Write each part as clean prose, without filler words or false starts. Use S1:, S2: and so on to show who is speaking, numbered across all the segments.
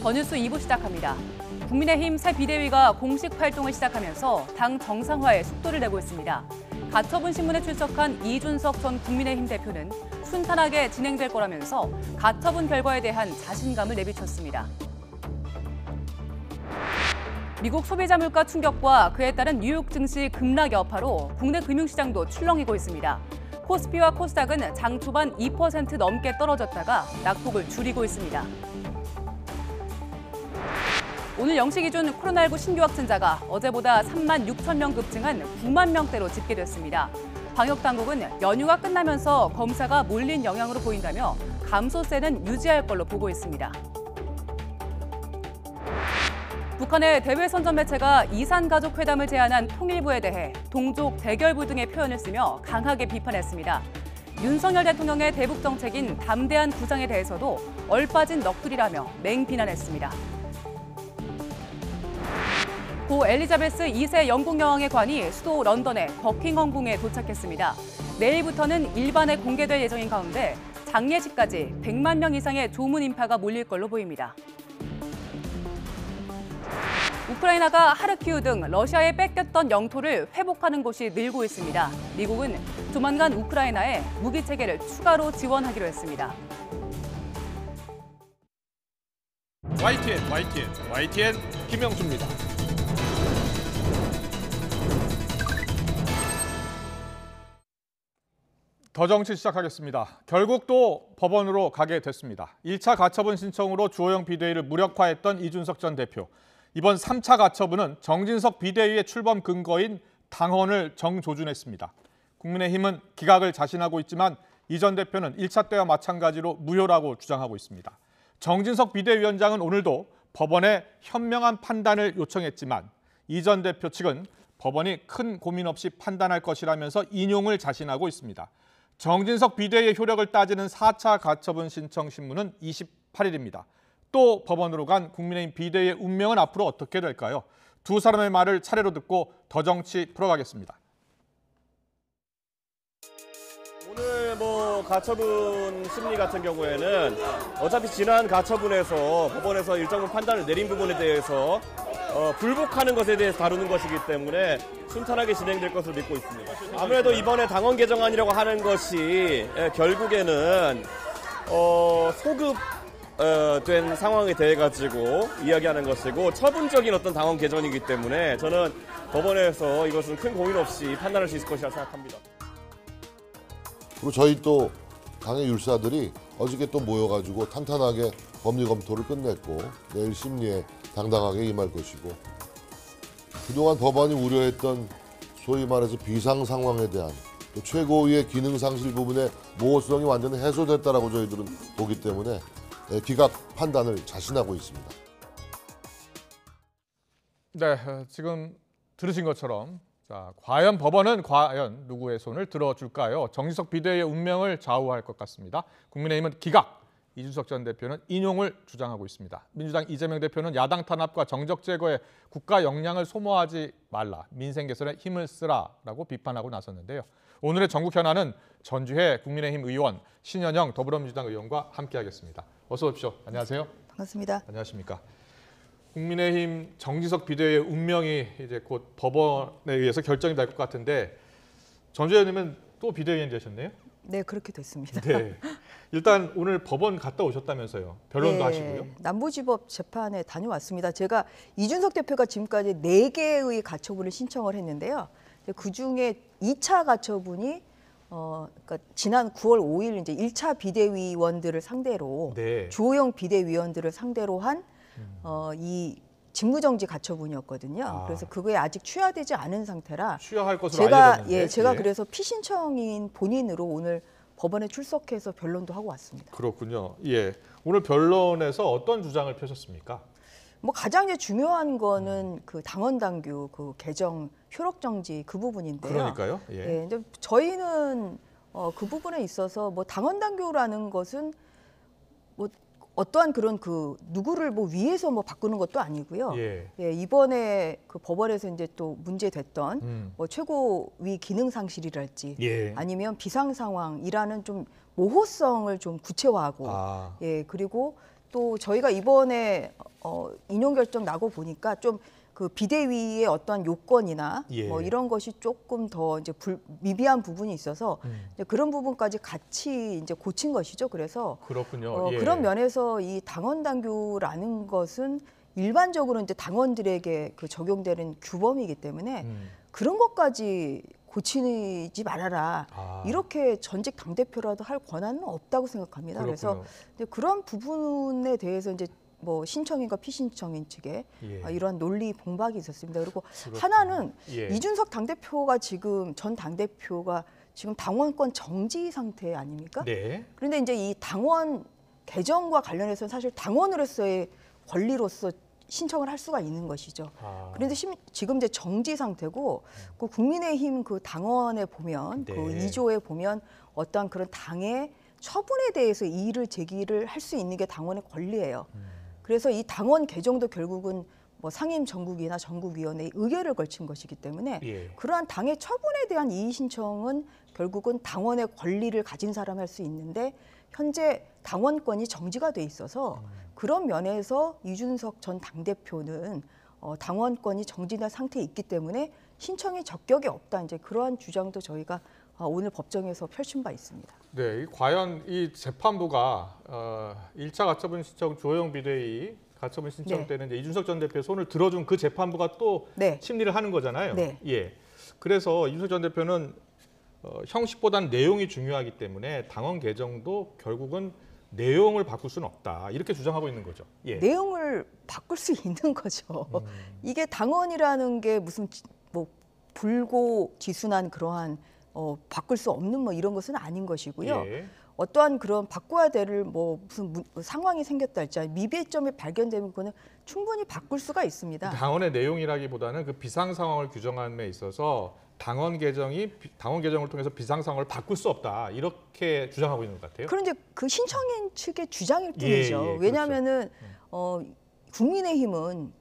S1: 더 뉴스 2부 시작합니다. 국민의힘 새 비대위가 공식 활동을 시작하면서 당 정상화에 속도를 내고 있습니다. 가처분 신문에 출석한 이준석 전 국민의힘 대표는 순탄하게 진행될 거라면서 가처분 결과에 대한 자신감을 내비쳤습니다. 미국 소비자 물가 충격과 그에 따른 뉴욕 증시 급락 여파로 국내 금융시장도 출렁이고 있습니다. 코스피와 코스닥은 장 초반 2% 넘게 떨어졌다가 낙폭을 줄이고 있습니다. 오늘 0시 기준 코로나19 신규 확진자가 어제보다 3만 6천 명 급증한 9만 명대로 집계됐습니다. 방역당국은 연휴가 끝나면서 검사가 몰린 영향으로 보인다며 감소세는 유지할 걸로 보고 있습니다. 북한의 대외 선전 매체가 이산가족회담을 제안한 통일부에 대해 동족 대결부 등의 표현을 쓰며 강하게 비판했습니다. 윤석열 대통령의 대북 정책인 담대한 구상에 대해서도 얼빠진 넋두리라며 맹비난했습니다. 고 엘리자베스 2세 영국 여왕의 관이 수도 런던의 버킹엄 궁에 도착했습니다. 내일부터는 일반에 공개될 예정인 가운데 장례식까지 100만 명 이상의 조문 인파가 몰릴 걸로 보입니다. 우크라이나가 하르키우 등 러시아에 뺏겼던 영토를 회복하는 곳이 늘고 있습니다. 미국은 조만간 우크라이나에 무기 체계를 추가로 지원하기로 했습니다.
S2: YTN 김영수입니다. 더 정치 시작하겠습니다. 결국 또 법원으로 가게 됐습니다. 1차 가처분 신청으로 주호영 비대위를 무력화했던 이준석 전 대표. 이번 3차 가처분은 정진석 비대위의 출범 근거인 당헌을 정조준했습니다. 국민의힘은 기각을 자신하고 있지만 이 전 대표는 1차 때와 마찬가지로 무효라고 주장하고 있습니다. 정진석 비대위원장은 오늘도 법원에 현명한 판단을 요청했지만 이 전 대표 측은 법원이 큰 고민 없이 판단할 것이라면서 인용을 자신하고 있습니다. 정진석 비대위의 효력을 따지는 4차 가처분 신청 신문은 28일입니다. 또 법원으로 간 국민의힘 비대위의 운명은 앞으로 어떻게 될까요? 두 사람의 말을 차례로 듣고 더 정치 풀어가겠습니다.
S3: 오늘 가처분 심리 같은 경우에는 어차피 지난 가처분에서 법원에서 일정 판단을 내린 부분에 대해서 불복하는 것에 대해서 다루는 것이기 때문에 순탄하게 진행될 것으로 믿고 있습니다. 아무래도 이번에 당원 개정안이라고 하는 것이 결국에는 소급된 상황에 대해 가지고 이야기하는 것이고 처분적인 어떤 당원 개정이기 때문에 저는 법원에서 이것은 큰 고민 없이 판단할 수 있을 것이라 생각합니다.
S4: 그리고 저희 또 당의 율사들이 어저께 또 모여가지고 탄탄하게 법리 검토를 끝냈고 내일 심리에 당당하게 임할 것이고 그동안 법원이 우려했던 소위 말해서 비상 상황에 대한 또 최고위의 기능 상실 부분의 모호성이 완전히 해소됐다라고 저희들은 보기 때문에 기각 판단을 자신하고 있습니다.
S2: 네, 지금 들으신 것처럼 과연 법원은 누구의 손을 들어줄까요? 정진석 비대위의 운명을 좌우할 것 같습니다. 국민의힘은 기각, 이준석 전 대표는 인용을 주장하고 있습니다. 민주당 이재명 대표는 야당 탄압과 정적 제거에 국가 역량을 소모하지 말라, 민생 개선에 힘을 쓰라라고 비판하고 나섰는데요. 오늘의 전국 현안은 전주혜 국민의힘 의원, 신현영 더불어민주당 의원과 함께하겠습니다. 어서 오십시오. 안녕하세요.
S5: 반갑습니다.
S2: 안녕하십니까. 국민의힘 정진석 비대위의 운명이 이제 곧 법원에 의해서 결정이 될 것 같은데 전주혜 의원님은 또 비대위원 되셨네요?
S5: 네, 그렇게 됐습니다.
S2: 네. 일단 오늘 법원 갔다 오셨다면서요. 변론도 하시고요.
S5: 남부지법 재판에 다녀왔습니다. 제가 이준석 대표가 지금까지 4개의 가처분을 신청을 했는데요. 그중에 2차 가처분이 그러니까 지난 9월 5일 이제 1차 비대위원들을 상대로 주호영 비대위원들을 상대로 한 이 직무정지 가처분이었거든요. 그래서 그거에 아직 취하되지 않은 상태라
S2: 취하할 것으로 알려졌는데
S5: 제가 그래서 피신청인 본인으로 오늘 법원에 출석해서 변론도 하고 왔습니다.
S2: 그렇군요. 예. 오늘 변론에서 어떤 주장을 펴셨습니까?
S5: 가장 이제 중요한 거는 그 당원 당규 그 개정 효력 정지 그 부분인데요.
S2: 그러니까요. 예.
S5: 이제 저희는 그 부분에 있어서 당원 당규라는 것은 어떠한 그런 누구를 위해서 바꾸는 것도 아니고요.
S2: 예,
S5: 이번에 그 법원에서 이제 또 문제됐던 최고위 기능 상실이랄지 아니면 비상 상황이라는 좀 모호성을 좀 구체화하고 그리고 또 저희가 이번에 인용 결정 나고 보니까 좀 그 비대위의 어떤 요건이나
S2: 예.
S5: 뭐 이런 것이 조금 더 이제 미비한 부분이 있어서 이제 그런 부분까지 같이 이제 고친 것이죠. 그래서
S2: 그렇군요. 예.
S5: 그런 면에서 이 당원 당규라는 것은 일반적으로 이제 당원들에게 그 적용되는 규범이기 때문에 그런 것까지 고치지 말아라. 이렇게 전직 당대표라도 할 권한은 없다고 생각합니다.
S2: 그렇군요.
S5: 그래서 이제 그런 부분에 대해서 이제 뭐 신청인과 피신청인 측에
S2: 예.
S5: 이러한 논리 봉박이 있었습니다. 그리고
S2: 그렇군요.
S5: 하나는
S2: 예.
S5: 이준석 당대표가 지금 전 당대표가 지금 당원권 정지 상태 아닙니까?
S2: 네.
S5: 그런데 이제 이 당원 개정과 관련해서는 사실 당원으로서의 권리로서 신청을 할 수가 있는 것이죠. 그런데 지금 이제 정지 상태고 그 국민의힘 그 당원에 보면
S2: 네.
S5: 그 2조에 보면 어떤 그런 당의 처분에 대해서 이의를 제기를 할 수 있는 게 당원의 권리예요. 그래서 이 당원 개정도 결국은 뭐 상임 전국이나 전국위원회의 의결을 걸친 것이기 때문에
S2: 예.
S5: 그러한 당의 처분에 대한 이의 신청은 결국은 당원의 권리를 가진 사람이 할 수 있는데 현재 당원권이 정지가 돼 있어서 그런 면에서 이준석 전 당대표는 당원권이 정지된 상태에 있기 때문에 신청이 적격이 없다. 이제 그러한 주장도 저희가 오늘 법정에서 펼친 바 있습니다.
S2: 네, 과연 이 재판부가 1차 가처분 신청 주호영 비대위 가처분 신청
S5: 네.
S2: 때는 이제 이준석 전 대표의 손을 들어준 그 재판부가 또
S5: 네.
S2: 심리를 하는 거잖아요.
S5: 네.
S2: 예. 그래서 이준석 전 대표는 형식보다는 내용이 중요하기 때문에 당원 개정도 결국은 내용을 바꿀 수는 없다. 이렇게 주장하고 있는 거죠. 예.
S5: 내용을 바꿀 수 있는 거죠. 이게 당원이라는 게 무슨 뭐 불고지순한 그러한 바꿀 수 없는 뭐 이런 것은 아닌 것이고요.
S2: 예.
S5: 어떠한 그런 바꿔야 될 뭐 무슨 상황이 생겼다 할지 미비점이 발견되면 그거는 충분히 바꿀 수가 있습니다.
S2: 당원의 내용이라기보다는 그 비상 상황을 규정함에 있어서 당원 개정을 통해서 비상 상황을 바꿀 수 없다. 이렇게 주장하고 있는 것 같아요.
S5: 그런 이제 그 신청인 측의 주장일 뿐이죠.
S2: 예,
S5: 왜냐하면은 국민의힘은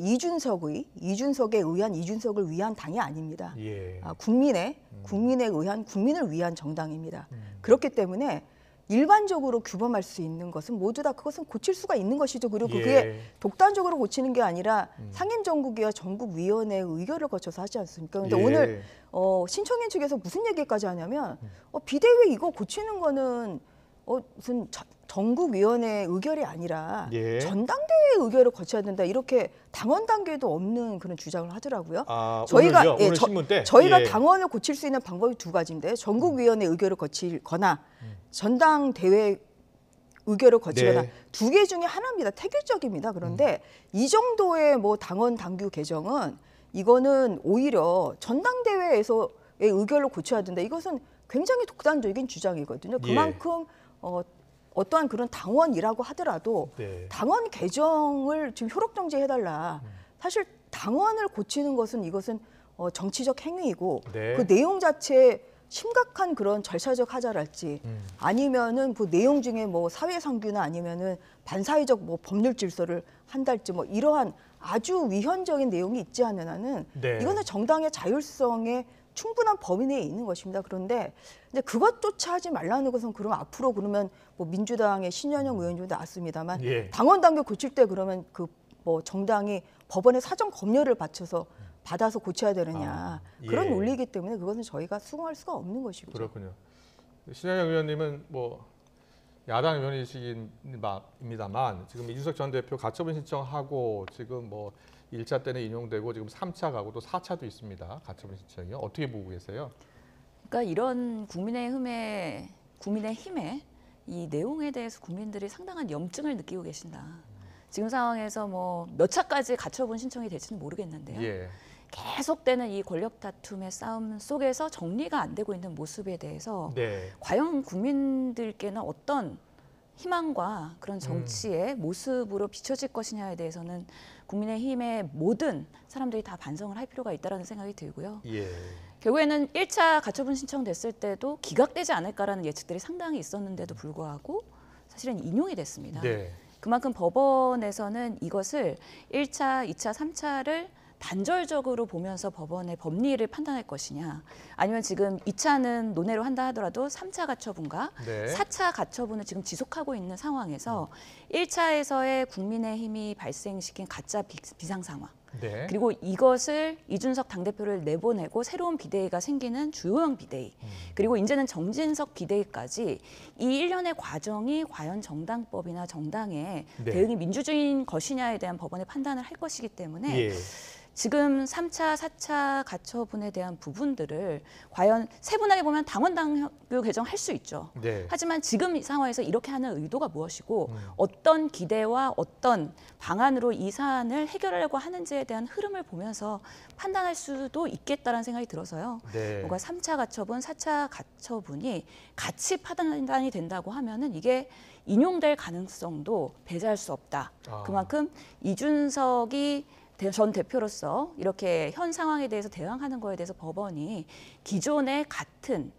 S5: 이준석에 의한 이준석을 위한 당이 아닙니다.
S2: 예.
S5: 국민에 의한 국민을 위한 정당입니다. 그렇기 때문에 일반적으로 규범할 수 있는 것은 모두 다 그것은 고칠 수가 있는 것이죠. 그리고 그게
S2: 예.
S5: 독단적으로 고치는 게 아니라 상임정국위와 전국위원회의 의결을 거쳐서 하지 않습니까? 그런데
S2: 예.
S5: 오늘 신청인 측에서 무슨 얘기까지 하냐면 비대위 이거 고치는 거는 무슨 전국위원회 의결이 아니라
S2: 예.
S5: 전당대회 의결을 거쳐야 된다. 이렇게 당원 단계도 없는 그런 주장을 하더라고요.
S2: 오늘요? 오늘 신문 때?
S5: 저희가
S2: 예.
S5: 당원을 고칠 수 있는 방법이 두 가지인데 전국위원회 의결을 거치거나 전당대회 의결을 거치거나
S2: 네.
S5: 두 개 중에 하나입니다. 태길적입니다. 그런데 이 정도의 뭐 당원 당규 개정은 이거는 오히려 전당대회에서의 의결을 고쳐야 된다. 이것은 굉장히 독단적인 주장이거든요. 그만큼 어떠한 그런 당원이라고 하더라도
S2: 네.
S5: 당원 개정을 지금 효력 정지해달라. 사실 당원을 고치는 것은 이것은 정치적 행위이고
S2: 네.
S5: 그 내용 자체에 심각한 그런 절차적 하자랄지 아니면은 그 내용 중에 뭐 사회상규나 아니면은 반사회적 뭐 법률 질서를 한달지 뭐 이러한 아주 위헌적인 내용이 있지 않은 한은
S2: 네.
S5: 이거는 정당의 자율성에 충분한 범위 내에 있는 것입니다. 그런데 이제 그것조차 하지 말라는 것은 그럼 앞으로 그러면 뭐 민주당의 신현영 의원도 나왔습니다만
S2: 예.
S5: 당원 당규 고칠 때 그러면 그 뭐 정당이 법원의 사정 검열을 받아서 고쳐야 되느냐 그런
S2: 예.
S5: 논리이기 때문에 그것은 저희가 수긍할 수가 없는 것이죠.
S2: 그렇군요. 신현영 의원님은 뭐 야당 의원이십니다만 지금 이준석 전 대표 가처분 신청하고 지금 뭐 1차 때는 인용되고 지금 3차 가고 또 4차도 있습니다. 가처분 신청이요. 어떻게 보고 계세요?
S6: 그러니까 이런 국민의힘의 이 내용에 대해서 국민들이 상당한 염증을 느끼고 계신다. 지금 상황에서 뭐 몇 차까지 가처분 신청이 될지는 모르겠는데요.
S2: 예.
S6: 계속되는 이 권력 다툼의 싸움 속에서 정리가 안 되고 있는 모습에 대해서
S2: 네.
S6: 과연 국민들께는 어떤 희망과 그런 정치의 모습으로 비춰질 것이냐에 대해서는 국민의힘의 모든 사람들이 다 반성을 할 필요가 있다는 생각이 들고요.
S2: 예.
S6: 결국에는 1차 가처분 신청됐을 때도 기각되지 않을까라는 예측들이 상당히 있었는데도 불구하고 사실은 인용이 됐습니다.
S2: 네.
S6: 그만큼 법원에서는 이것을 1차, 2차, 3차를 단절적으로 보면서 법원의 법리를 판단할 것이냐, 아니면 지금 2차는 논의로 한다 하더라도 3차 가처분과
S2: 네.
S6: 4차 가처분을 지금 지속하고 있는 상황에서 1차에서의 국민의힘이 발생시킨 가짜 비상 상황,
S2: 네.
S6: 그리고 이것을 이준석 당대표를 내보내고 새로운 비대위가 생기는 주호영 비대위, 그리고 이제는 정진석 비대위까지 이 일련의 과정이 과연 정당법이나 정당의
S2: 네.
S6: 대응이 민주주의인 것이냐에 대한 법원의 판단을 할 것이기 때문에
S2: 예.
S6: 지금 3차, 4차 가처분에 대한 부분들을 과연 세분하게 보면 당원 당규 개정할 수 있죠.
S2: 네.
S6: 하지만 지금 이 상황에서 이렇게 하는 의도가 무엇이고 어떤 기대와 어떤 방안으로 이 사안을 해결하려고 하는지에 대한 흐름을 보면서 판단할 수도 있겠다라는 생각이 들어서요.
S2: 네.
S6: 뭔가 3차 가처분, 4차 가처분이 같이 판단이 된다고 하면은 이게 인용될 가능성도 배제할 수 없다.
S2: 아.
S6: 그만큼 이준석이 전 대표로서 이렇게 현 상황에 대해서 대응하는 거에 대해서 법원이 기존의 같은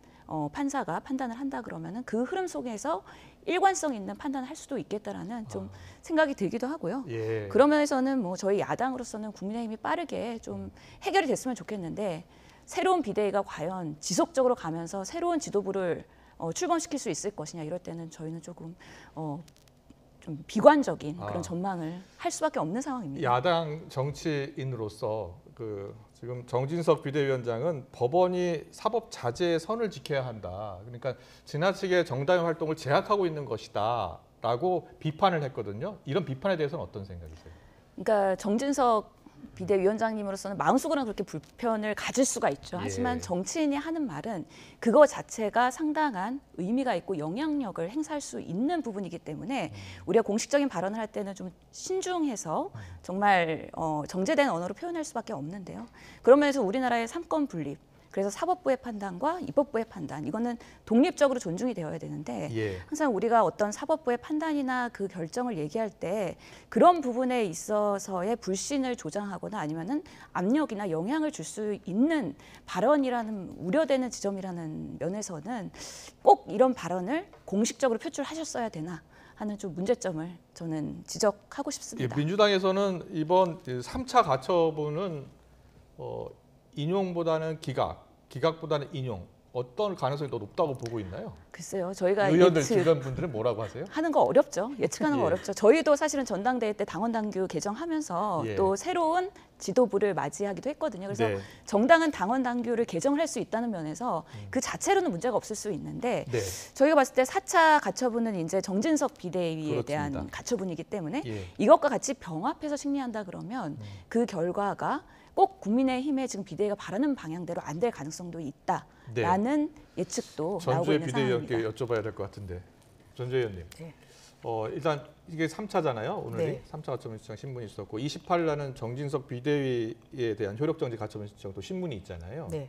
S6: 판사가 판단을 한다 그러면은 그 흐름 속에서 일관성 있는 판단을 할 수도 있겠다라는 좀 생각이 들기도 하고요.
S2: 예.
S6: 그런 면에서는 뭐 저희 야당으로서는 국민의힘이 빠르게 좀 해결이 됐으면 좋겠는데 새로운 비대위가 과연 지속적으로 가면서 새로운 지도부를 출범시킬 수 있을 것이냐 이럴 때는 저희는 조금 좀 비관적인 그런 전망을 할 수밖에 없는 상황입니다.
S2: 야당 정치인으로서 지금 정진석 비대위원장은 법원이 사법 자제의 선을 지켜야 한다. 그러니까 지나치게 정당의 활동을 제약하고 있는 것이다라고 비판을 했거든요. 이런 비판에 대해서는 어떤 생각이세요?
S6: 그러니까 정진석 비대위원장님으로서는 마음속으로는 그렇게 불편을 가질 수가 있죠. 하지만
S2: 예.
S6: 정치인이 하는 말은 그거 자체가 상당한 의미가 있고 영향력을 행사할 수 있는 부분이기 때문에 우리가 공식적인 발언을 할 때는 좀 신중해서 정말 정제된 언어로 표현할 수밖에 없는데요. 그런 면에서 우리나라의 삼권 분립, 그래서 사법부의 판단과 입법부의 판단, 이거는 독립적으로 존중이 되어야 되는데
S2: 예.
S6: 항상 우리가 어떤 사법부의 판단이나 그 결정을 얘기할 때 그런 부분에 있어서의 불신을 조장하거나 아니면은 압력이나 영향을 줄 수 있는 발언이라는 우려되는 지점이라는 면에서는 꼭 이런 발언을 공식적으로 표출하셨어야 되나 하는 좀 문제점을 저는 지적하고
S2: 예,
S6: 싶습니다.
S2: 민주당에서는 이번 3차 가처분은 인용보다는 기각보다는 인용, 어떤 가능성이 더 높다고 보고 있나요?
S6: 글쎄요, 저희가
S2: 의원들 주변 분들은 뭐라고 하세요?
S6: 하는 거 어렵죠. 예측하는 거
S2: 예.
S6: 어렵죠. 저희도 사실은 전당대회 때 당원 당규 개정하면서
S2: 예.
S6: 또 새로운 지도부를 맞이하기도 했거든요. 그래서
S2: 네.
S6: 정당은 당원 당규를 개정을 할 수 있다는 면에서 그 자체로는 문제가 없을 수 있는데
S2: 네.
S6: 저희가 봤을 때 4차 가처분은 이제 정진석 비대위에
S2: 그렇습니다.
S6: 대한 가처분이기 때문에
S2: 예.
S6: 이것과 같이 병합해서 심리한다 그러면 그 결과가 꼭 국민의힘의 지금 비대위가 바라는 방향대로 안 될 가능성도 있다라는 예측도 나오고
S2: 전주의
S6: 있는
S2: 비대위원께
S6: 상황입니다.
S2: 여쭤봐야 될 것 같은데, 전주 의원님.
S5: 네.
S2: 일단 이게 3차잖아요. 오늘이
S5: 네.
S2: 3차 가처분 신청 신문이 있었고 28일 날은 정진석 비대위에 대한 효력정지 가처분 신청도 신문이 있잖아요.
S5: 네.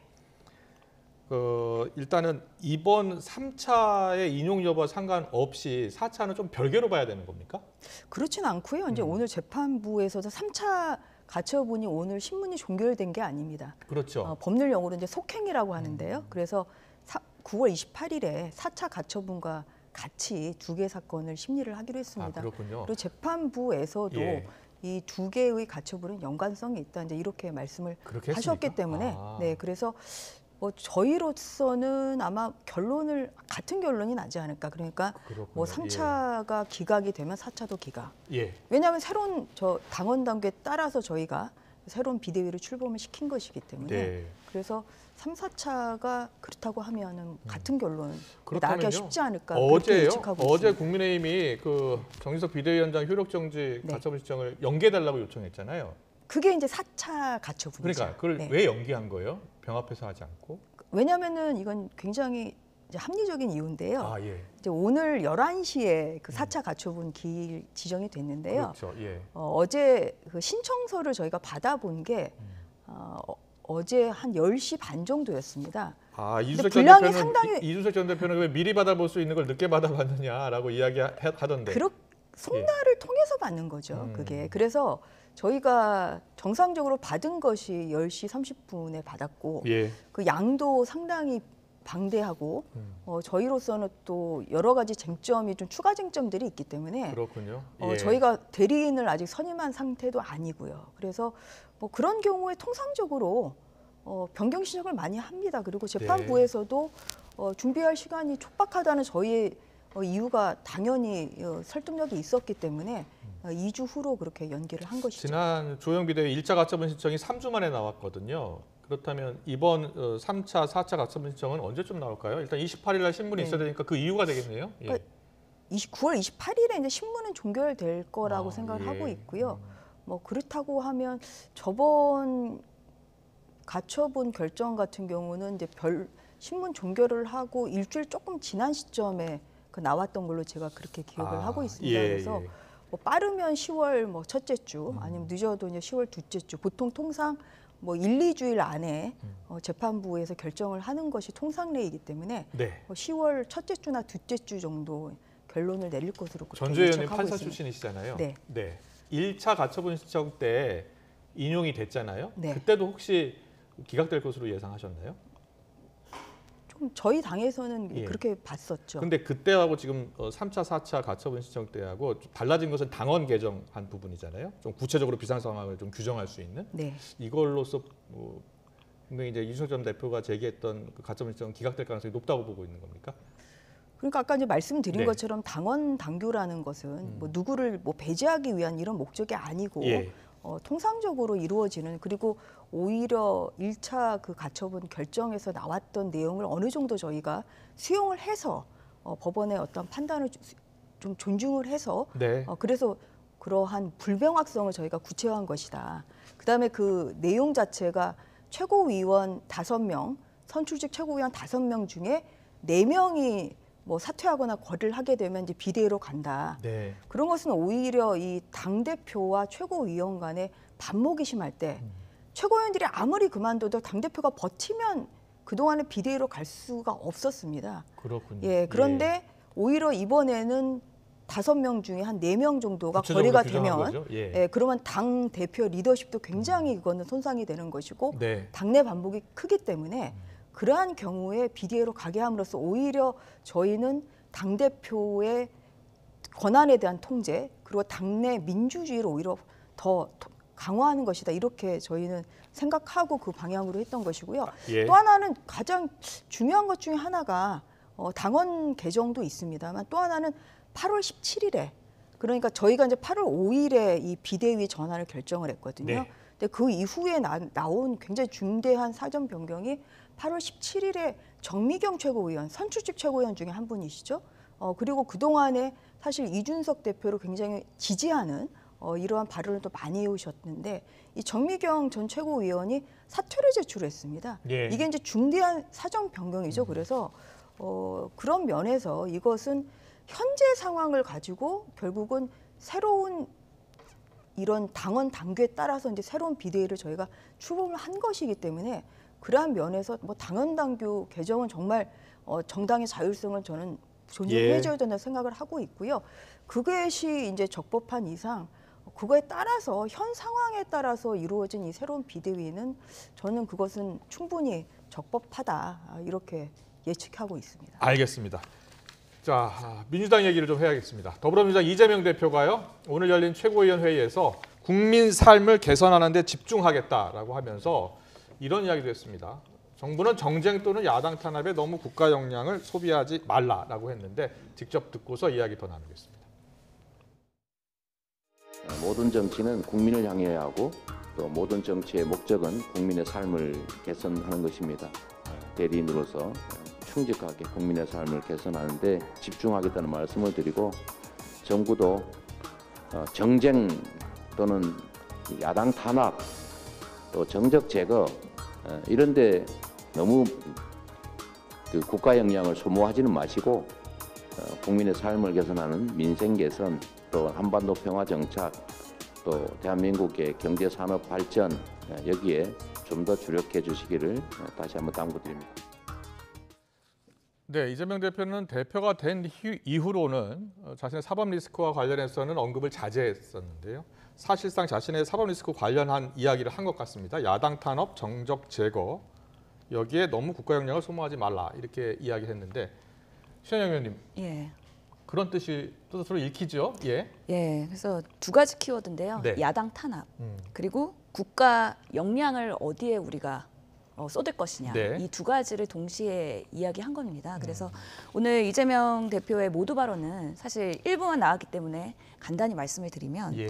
S2: 일단은 이번 3차의 인용 여부와 상관없이 4차는 좀 별개로 봐야 되는 겁니까?
S5: 그렇진 않고요. 이제 오늘 재판부에서도 3차 가처분이 오늘 신문이 종결된 게 아닙니다.
S2: 그렇죠.
S5: 법률 용어로 이제 속행이라고 하는데요. 그래서 9월 28일에 4차 가처분과 같이 두 개 사건을 심리를 하기로 했습니다.
S2: 그렇군요.
S5: 그리고 재판부에서도
S2: 예.
S5: 이 두 개의 가처분은 연관성이 있다. 이제 이렇게 말씀을
S2: 그렇게
S5: 하셨기
S2: 했습니까?
S5: 때문에
S2: 아.
S5: 네, 그래서 저희로서는 아마 같은 결론이 나지 않을까. 그러니까
S2: 그렇군요.
S5: 3차가 기각이 되면 4차도 기각.
S2: 예.
S5: 왜냐하면 새로운 당원 당규에 따라서 저희가 새로운 비대위를 출범을 시킨 것이기 때문에
S2: 네.
S5: 그래서 3, 4차가 그렇다고 하면은 같은 결론 나기가
S2: 그렇다면요.
S5: 쉽지 않을까 그렇게 예측하고
S2: 어제
S5: 있습니다.
S2: 국민의힘이 정진석 비대위원장 효력정지
S5: 네.
S2: 가처분 신청을 연기해달라고 요청했잖아요.
S5: 그게 이제 4차 가처분이죠.
S2: 그러니까 그걸
S5: 네.
S2: 왜 연기한 거예요? 병합해서 하지 않고?
S5: 왜냐하면은 이건 굉장히 이제 합리적인 이유인데요.
S2: 아 예.
S5: 이제 오늘 11시에 그 4차 가처분 기일 지정이 됐는데요.
S2: 그렇죠. 예.
S5: 어제 그 신청서를 저희가 받아본 게 어제 한 10시 반 정도였습니다.
S2: 이준석
S5: 분량이 상당히-
S2: 이준석 전 대표는 왜 미리 받아볼 수 있는 걸 늦게 받아봤느냐라고 이야기하던데.
S5: 송달을 통해서 받는 거죠. 그게. 그래서 저희가 정상적으로 받은 것이 10시 30분에 받았고
S2: 예.
S5: 그 양도 상당히 방대하고 저희로서는 또 여러 가지 쟁점이 좀 추가 쟁점들이 있기 때문에
S2: 그렇군요.
S5: 저희가 대리인을 아직 선임한 상태도 아니고요. 그래서 뭐 그런 경우에 통상적으로 변경 신청을 많이 합니다. 그리고 재판부에서도 준비할 시간이 촉박하다는 저희의 이유가 당연히 설득력이 있었기 때문에 2주 후로 그렇게 연기를 한 것이죠.
S2: 지난 조영 비대위 1차 가처분 신청이 3주 만에 나왔거든요. 그렇다면 이번 3차, 4차 가처분 신청은 언제쯤 나올까요? 일단 28일 날 신문이 있어야 되니까 그 이유가 되겠네요. 예.
S5: 그러니까 9월 28일에 이제 신문은 종결될 거라고 생각을
S2: 예.
S5: 하고 있고요. 뭐 그렇다고 하면 저번 가처분 결정 같은 경우는 이제 신문 종결을 하고 일주일 조금 지난 시점에 나왔던 걸로 제가 그렇게 기억을 하고 있습니다. 그래서 뭐 빠르면 10월 뭐 첫째 주 아니면 늦어도 이제 10월 둘째 주 통상 뭐 1, 2주일 안에 재판부에서 결정을 하는 것이 통상례이기 때문에 10월 첫째 주나 둘째 주 정도 결론을 내릴 것으로
S2: 전주 의원님
S5: 예측하고
S2: 판사
S5: 있습니다.
S2: 출신이시잖아요.
S5: 네.
S2: 1차 가처분 신청 때 인용이 됐잖아요.
S5: 네.
S2: 그때도 혹시 기각될 것으로 예상하셨나요?
S5: 좀 저희 당에서는
S2: 예.
S5: 그렇게 봤었죠.
S2: 근데 그때하고 지금 3차, 4차 가처분 신청 때하고 달라진 것은 당원 개정한 부분이잖아요. 좀 구체적으로 비상 상황을 좀 규정할 수 있는.
S5: 네.
S2: 이걸로써 분명히 이제 이준석 전 대표가 제기했던 그 가처분 신청 기각될 가능성이 높다고 보고 있는 겁니까?
S5: 그러니까 아까 이제 말씀드린
S2: 네.
S5: 것처럼 당원 당규라는 것은 뭐 누구를 뭐 배제하기 위한 이런 목적이 아니고
S2: 예.
S5: 통상적으로 이루어지는, 그리고 오히려 1차 그 가처분 결정에서 나왔던 내용을 어느 정도 저희가 수용을 해서 법원의 어떤 판단을 좀 존중을 해서
S2: 네.
S5: 그래서 그러한 불명확성을 저희가 구체화한 것이다. 그다음에 그 내용 자체가 최고위원 5명, 선출직 최고위원 5명 중에 4명이 뭐 사퇴하거나 거리를 하게 되면 이제 비대위로 간다.
S2: 네.
S5: 그런 것은 오히려 이 당대표와 최고위원 간의 반목이 심할 때 최고위원들이 아무리 그만둬도 당대표가 버티면 그동안에 비대위로 갈 수가 없었습니다.
S2: 그렇군요.
S5: 예, 그런데 오히려 이번에는 5명 중에 한 4명 정도가
S2: 구체적으로
S5: 거리가
S2: 규정한
S5: 되면
S2: 거죠? 예.
S5: 예, 그러면 당 대표 리더십도 굉장히 그거는 손상이 되는 것이고
S2: 네.
S5: 당내 반복이 크기 때문에 그러한 경우에 비대위로 가게 함으로써 오히려 저희는 당대표의 권한에 대한 통제 그리고 당내 민주주의를 오히려 더 강화하는 것이다. 이렇게 저희는 생각하고 그 방향으로 했던 것이고요.
S2: 예.
S5: 또 하나는 가장 중요한 것 중에 하나가 당원 개정도 있습니다만 또 하나는 8월 17일에 그러니까 저희가 이제 8월 5일에 이 비대위 전환을 결정을 했거든요.
S2: 네.
S5: 근데 그 이후에 나온 굉장히 중대한 사전 변경이 8월 17일에 정미경 최고위원, 선출직 최고위원 중에 한 분이시죠. 그리고 그동안에 사실 이준석 대표를 굉장히 지지하는 이러한 발언을 또 많이 해오셨는데 이 정미경 전 최고위원이 사퇴를 제출했습니다.
S2: 예.
S5: 이게 이제 중대한 사정 변경이죠. 그래서 그런 면에서 이것은 현재 상황을 가지고 결국은 새로운 이런 당원 당규에 따라서 이제 새로운 비대위를 저희가 출범을 한 것이기 때문에 그러한 면에서 뭐 당원 당규 개정은 정말 정당의 자율성을 저는 존중해줘야 된다고 생각을 하고 있고요. 그것이 이제 적법한 이상 그거에 따라서 현 상황에 따라서 이루어진 이 새로운 비대위는 저는 그것은 충분히 적법하다 이렇게 예측하고 있습니다.
S2: 알겠습니다. 자, 민주당 얘기를 좀 해야겠습니다. 더불어민주당 이재명 대표가요, 오늘 열린 최고위원 회의에서 국민 삶을 개선하는 데 집중하겠다라고 하면서 이런 이야기도 했습니다. 정부는 정쟁 또는 야당 탄압에 너무 국가 역량을 소비하지 말라라고 했는데 직접 듣고서 이야기 더 나누겠습니다.
S7: 모든 정치는 국민을 향해야 하고 또 모든 정치의 목적은 국민의 삶을 개선하는 것입니다. 대리인으로서 충직하게 국민의 삶을 개선하는 데 집중하겠다는 말씀을 드리고 정부도 정쟁 또는 야당 탄압 또 정적 제거 이런 데 너무 그 국가 역량을 소모하지는 마시고 국민의 삶을 개선하는 민생 개선 또 한반도 평화 정착 또 대한민국의 경제 산업 발전 여기에 좀 더 주력해 주시기를 다시 한번 당부드립니다.
S2: 네, 이재명 대표는 대표가 된 이후로는 자신의 사법 리스크와 관련해서는 언급을 자제했었는데요. 사실상 자신의 사법 리스크 관련한 이야기를 한 것 같습니다. 야당 탄압, 정적 제거 여기에 너무 국가 역량을 소모하지 말라 이렇게 이야기했는데 신현영 의원님
S6: 예.
S2: 그런 뜻으로 읽히죠? 예.
S6: 예, 그래서 두 가지 키워드인데요.
S2: 네.
S6: 야당 탄압 그리고 국가 역량을 어디에 우리가 쏟을 것이냐.
S2: 네.
S6: 이 두 가지를 동시에 이야기한 겁니다. 그래서 오늘 이재명 대표의 모두 발언은 사실 일부만 나왔기 때문에 간단히 말씀을 드리면
S2: 예.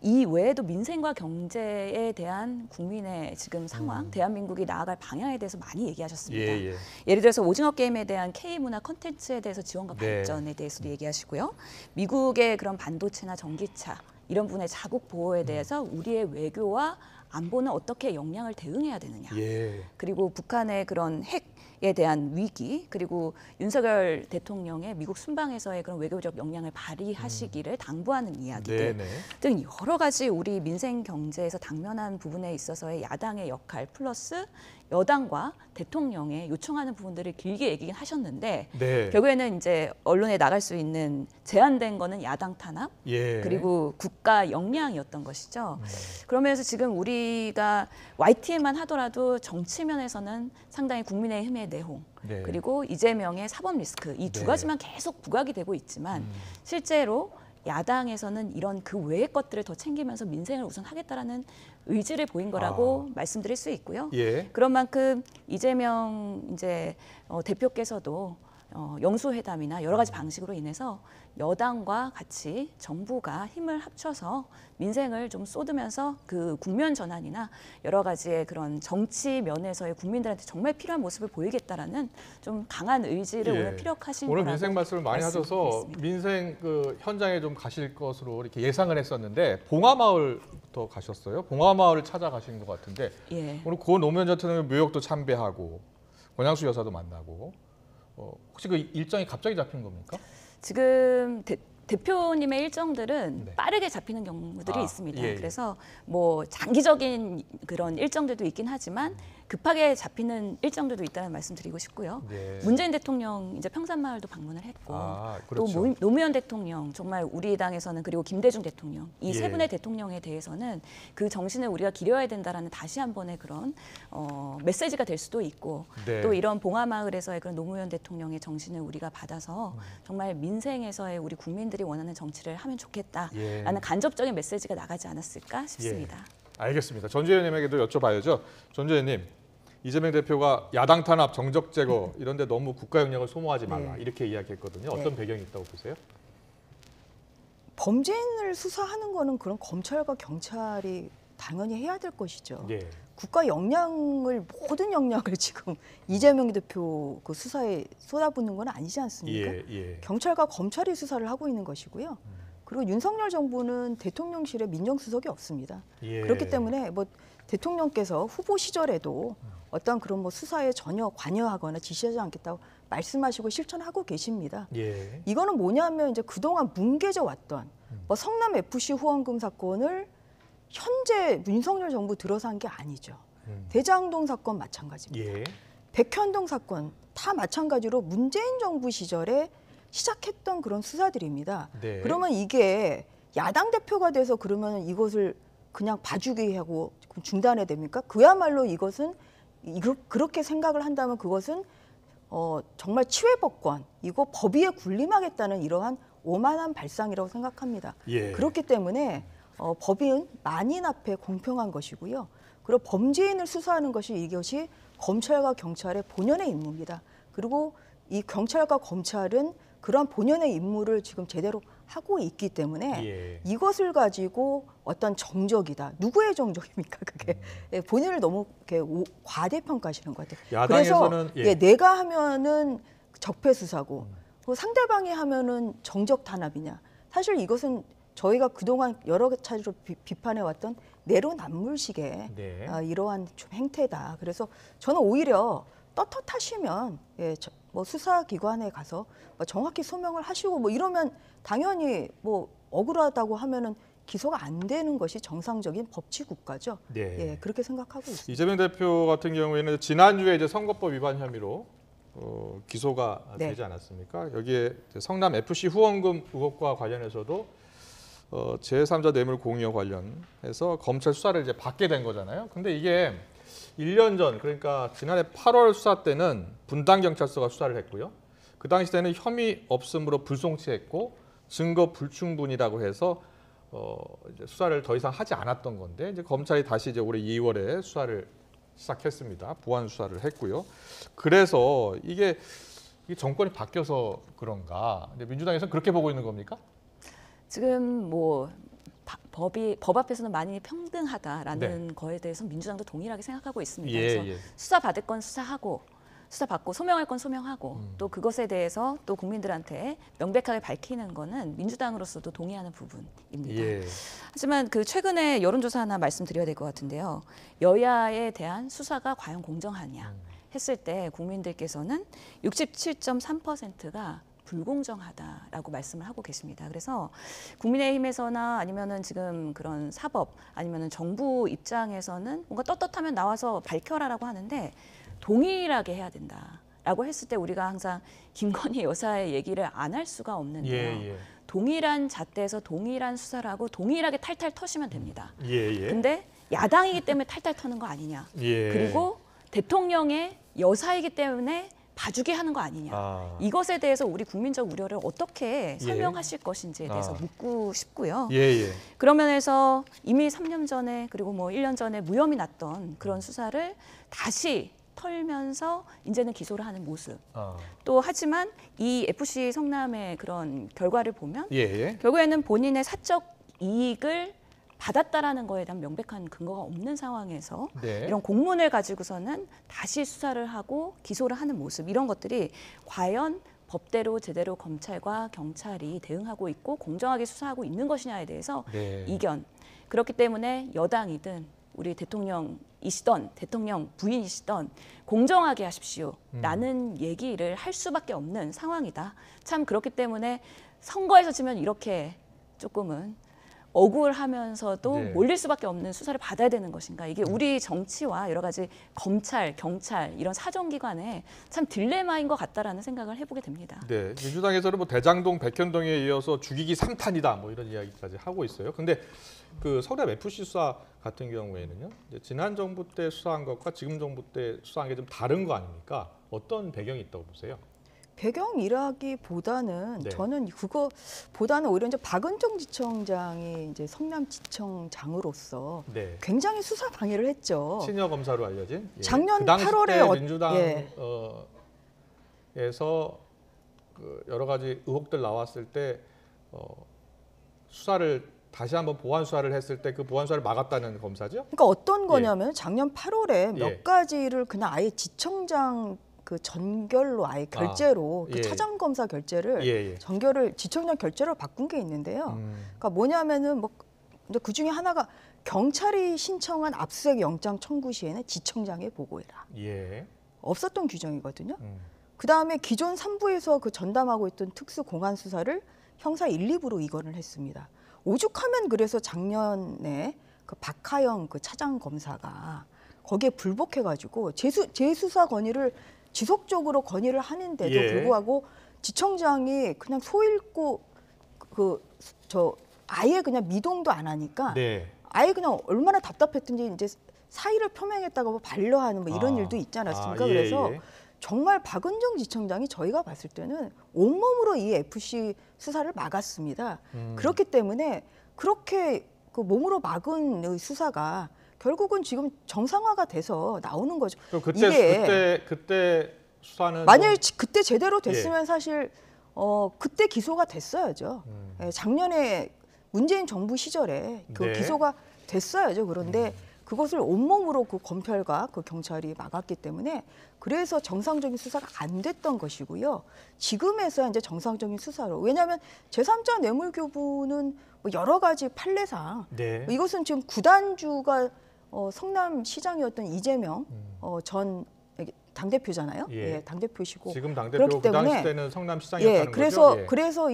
S6: 이 외에도 민생과 경제에 대한 국민의 지금 상황, 대한민국이 나아갈 방향에 대해서 많이 얘기하셨습니다.
S2: 예.
S6: 예를 들어서 오징어 게임에 대한 K문화 콘텐츠에 대해서 지원과
S2: 네.
S6: 발전에 대해서도 얘기하시고요. 미국의 그런 반도체나 전기차 이런 분의 자국 보호에 대해서 우리의 외교와 안보는 어떻게 역량을 대응해야 되느냐.
S2: 예.
S6: 그리고 북한의 그런 핵에 대한 위기, 그리고 윤석열 대통령의 미국 순방에서의 그런 외교적 역량을 발휘하시기를 당부하는 이야기들
S2: 네네.
S6: 등 여러 가지 우리 민생 경제에서 당면한 부분에 있어서의 야당의 역할 플러스 여당과 대통령의 요청하는 부분들을 길게 얘기긴 하셨는데
S2: 네.
S6: 결국에는 이제 언론에 나갈 수 있는 제한된 거는 야당 탄압
S2: 예.
S6: 그리고 국가 역량이었던 것이죠. 그러면서 지금 우리가 YTN만 하더라도 정치면에서는 상당히 국민의힘의 내홍
S2: 네.
S6: 그리고 이재명의 사법 리스크 이 두
S2: 네.
S6: 가지만 계속 부각이 되고 있지만 실제로 야당에서는 이런 그 외의 것들을 더 챙기면서 민생을 우선 하겠다라는 의지를 보인 거라고 말씀드릴 수 있고요.
S2: 예.
S6: 그런 만큼 이재명 이제 대표께서도 영수회담이나 여러 가지 방식으로 인해서 여당과 같이 정부가 힘을 합쳐서 민생을 좀 쏟으면서 그 국면 전환이나 여러 가지의 그런 정치 면에서의 국민들한테 정말 필요한 모습을 보이겠다라는 좀 강한 의지를
S2: 예.
S6: 오늘 피력하신
S2: 오늘
S6: 거라고
S2: 민생 말씀을 많이 하셔서
S6: 말씀드리겠습니다.
S2: 민생 그 현장에 좀 가실 것으로 이렇게 예상을 했었는데 봉화마을부터 가셨어요. 봉화마을을 찾아가신 것 같은데
S6: 예.
S2: 오늘 고 노무현 전 대통령 묘역도 참배하고 권양수 여사도 만나고 혹시 그 일정이 갑자기 잡힌 겁니까?
S6: 지금 대표님의 일정들은
S2: 네.
S6: 빠르게 잡히는 경우들이
S2: 아,
S6: 있습니다.
S2: 예, 예.
S6: 그래서 뭐 장기적인 그런 일정들도 있긴 하지만 급하게 잡히는 일정들도 있다는 말씀드리고 싶고요.
S2: 네.
S6: 문재인 대통령 이제 평산마을도 방문을 했고
S2: 그렇죠.
S6: 또 노무현 대통령 정말 우리 당에서는 그리고 김대중 대통령 이 세
S2: 예.
S6: 분의 대통령에 대해서는 그 정신을 우리가 기려야 된다라는 다시 한 번의 그런 메시지가 될 수도 있고
S2: 네.
S6: 또 이런 봉화마을에서의 그런 노무현 대통령의 정신을 우리가 받아서 정말 민생에서의 우리 국민들이 원하는 정치를 하면 좋겠다라는
S2: 예.
S6: 간접적인 메시지가 나가지 않았을까 싶습니다.
S2: 알겠습니다. 전주 의원님에게도 여쭤봐야죠. 전주 의원님, 이재명 대표가 야당 탄압, 정적 제거 이런 데 너무 국가 역량을 소모하지 말라
S5: 네.
S2: 이렇게 이야기했거든요.
S5: 네.
S2: 어떤 배경이 있다고 보세요?
S5: 범죄인을 수사하는 거는 그런 검찰과 경찰이 당연히 해야 될 것이죠.
S2: 예.
S5: 국가 역량을 모든 역량을 지금 이재명 대표 그 수사에 쏟아붓는 건 아니지 않습니까?
S2: 예.
S5: 경찰과 검찰이 수사를 하고 있는 것이고요. 그리고 윤석열 정부는 대통령실에 민정수석이 없습니다.
S2: 예.
S5: 그렇기 때문에 뭐 대통령께서 후보 시절에도 어떤 그런 뭐 수사에 전혀 관여하거나 지시하지 않겠다고 말씀하시고 실천하고 계십니다.
S2: 예.
S5: 이거는 뭐냐면 이제 그동안 뭉개져 왔던 뭐 성남 FC 후원금 사건을 현재 윤석열 정부 들어선 게 아니죠. 대장동 사건 마찬가지입니다.
S2: 예.
S5: 백현동 사건 다 마찬가지로 문재인 정부 시절에 시작했던 그런 수사들입니다.
S2: 네.
S5: 그러면 이게 야당 대표가 돼서 그러면 이것을 그냥 봐주기 하고 중단해야 됩니까? 그야말로 이것은 그렇게 생각을 한다면 그것은 정말 치외법권, 이거 법위에 군림하겠다는 이러한 오만한 발상이라고 생각합니다.
S2: 예.
S5: 그렇기 때문에 법인 만인 앞에 공평한 것이고요. 그리고 범죄인을 수사하는 것이 이것이 검찰과 경찰의 본연의 임무입니다. 그리고 이 경찰과 검찰은 그런 본연의 임무를 지금 제대로 하고 있기 때문에
S2: 예.
S5: 이것을 가지고 어떤 정적이다. 누구의 정적입니까? 그게 본인을 너무 이렇게 과대평가하시는 것 같아요.
S2: 야당에서는
S5: 그래서 내가 하면은 적폐 수사고 상대방이 하면은 정적 탄압이냐. 사실 이것은 저희가 그동안 여러 차례로 비판해왔던 내로남불식의
S2: 네.
S5: 이러한 좀 행태다. 그래서 저는 오히려 떳떳하시면 뭐 수사기관에 가서 뭐 정확히 소명을 하시고 뭐 이러면 당연히 뭐 억울하다고 하면은 기소가 안 되는 것이 정상적인 법치 국가죠.
S2: 네.
S5: 예, 그렇게 생각하고 있습니다.
S2: 이재명 대표 같은 경우에는 지난주에 이제 선거법 위반 혐의로 기소가
S5: 네.
S2: 되지 않았습니까? 여기에 성남 FC 후원금 의혹과 관련해서도 제3자 뇌물 공여 관련해서 검찰 수사를 이제 받게 된 거잖아요. 근데 이게 1년 전, 그러니까 지난해 8월 수사 때는 분당경찰서가 수사를 했고요. 그 당시 때는 혐의 없음으로 불송치했고 증거 불충분이라고 해서 이제 수사를 더 이상 하지 않았던 건데 이제 검찰이 다시 이제 올해 2월에 수사를 시작했습니다. 보완 수사를 했고요. 그래서 이게 정권이 바뀌어서 그런가? 근데 민주당에서는 그렇게 보고 있는 겁니까?
S6: 지금 뭐 법 앞에서는 많이 평등하다라는 거에 대해서 민주당도 동일하게 생각하고 있습니다. 그래서 수사 받을 건 수사하고 수사 받고 소명할 건 소명하고 또 그것에 대해서 또 국민들한테 명백하게 밝히는 거는 민주당으로서도 동의하는 부분입니다. 하지만 그 최근에 여론조사 하나 말씀드려야 될 것 같은데요. 여야에 대한 수사가 과연 공정하냐 했을 때 국민들께서는 67.3%가 불공정하다라고 말씀을 하고 계십니다. 그래서 국민의힘에서나 아니면은 지금 그런 사법 아니면은 정부 입장에서는 뭔가 떳떳하면 나와서 밝혀라라고 하는데 동일하게 해야 된다라고 했을 때 우리가 항상 김건희 여사의 얘기를 안 할 수가 없는데요. 동일한 잣대에서 동일한 수사를 하고 동일하게 탈탈 터시면 됩니다. 근데 야당이기 때문에 탈탈 터는 거 아니냐. 그리고 대통령의 여사이기 때문에 봐주게 하는 거 아니냐. 이것에 대해서 우리 국민적 우려를 어떻게 설명하실 것인지에 대해서 묻고 싶고요. 그런 면에서 이미 3년 전에 그리고 뭐 1년 전에 무혐의 났던 그런 수사를 다시 털면서 이제는 기소를 하는 모습. 또 하지만 이 FC 성남의 그런 결과를 보면 결국에는 본인의 사적 이익을 받았다라는 거에 대한 명백한 근거가 없는 상황에서 이런 공문을 가지고서는 다시 수사를 하고 기소를 하는 모습 이런 것들이 과연 법대로 제대로 검찰과 경찰이 대응하고 있고 공정하게 수사하고 있는 것이냐에 대해서 이견. 그렇기 때문에 여당이든 우리 대통령이시던 대통령 부인이시던 공정하게 하십시오라는 얘기를 할 수밖에 없는 상황이다. 참 그렇기 때문에 선거에서 지면 이렇게 조금은 억울하면서도 몰릴 수밖에 없는 수사를 받아야 되는 것인가. 이게 우리 정치와 여러 가지 검찰, 경찰 이런 사정기관의 참 딜레마인 것 같다라는 생각을 해보게 됩니다.
S2: 민주당에서는 뭐 대장동, 백현동에 이어서 죽이기 3탄이다 뭐 이런 이야기까지 하고 있어요. 근데 그 성남 FC 수사 같은 경우에는요. 이제 지난 정부 때 수사한 것과 지금 정부 때 수사한 게 좀 다른 거 아닙니까? 어떤 배경이 있다고 보세요?
S5: 배경이라기보다는 저는 그거보다는 오히려 이제 박은정 지청장이 이제 성남지청장으로서 굉장히 수사 방해를 했죠.
S2: 시니어 검사로 알려진.
S5: 작년
S2: 그 당시
S5: 8월에
S2: 때 민주당에서 그 여러 가지 의혹들 나왔을 때 수사를 다시 한번 보완 수사를 했을 때 그 보완 수사를 막았다는 검사죠?
S5: 그러니까 어떤 거냐면 작년 8월에 몇 가지를 그냥 아예 지청장 그 전결로 아예 결제로 그 차장 검사 결제를 전결을 지청장 결제로 바꾼 게 있는데요. 그러니까 뭐냐면은 뭐 그 중에 하나가 경찰이 신청한 압수수색 영장 청구 시에는 지청장에 보고해라. 없었던 규정이거든요. 그 다음에 기존 3부에서 그 전담하고 있던 특수 공안 수사를 형사 1, 2부로 이관을 했습니다. 오죽하면 그래서 작년에 그 박하영 그 차장 검사가 거기에 불복해가지고 재수사 건의를 지속적으로 건의를 하는데도 불구하고 지청장이 그냥 소 읽고 아예 그냥 미동도 안 하니까 아예 그냥 얼마나 답답했든지 이제 사의를 표명했다고 반려하는 뭐 이런 일도 있지 않았습니까? 그래서 정말 박은정 지청장이 저희가 봤을 때는 온몸으로 이 FC 수사를 막았습니다. 그렇기 때문에 그렇게 그 몸으로 막은 수사가 결국은 지금 정상화가 돼서 나오는 거죠.
S2: 그럼 그때 수사는
S5: 만약에 그때 제대로 됐으면 사실 그때 기소가 됐어야죠. 작년에 문재인 정부 시절에 그 기소가 됐어야죠. 그런데 그것을 온몸으로 그 검찰과 그 경찰이 막았기 때문에 그래서 정상적인 수사가 안 됐던 것이고요. 지금에서야 이제 정상적인 수사로. 왜냐하면 제3자 뇌물교부는 뭐 여러 가지 판례상 이것은 지금 구단주가 성남시장이었던 이재명 전 당대표잖아요. 당대표시고.
S2: 지금 당대표 그 당시 때는 성남시장이었다는
S5: 그래서
S2: 거죠?
S5: 그래서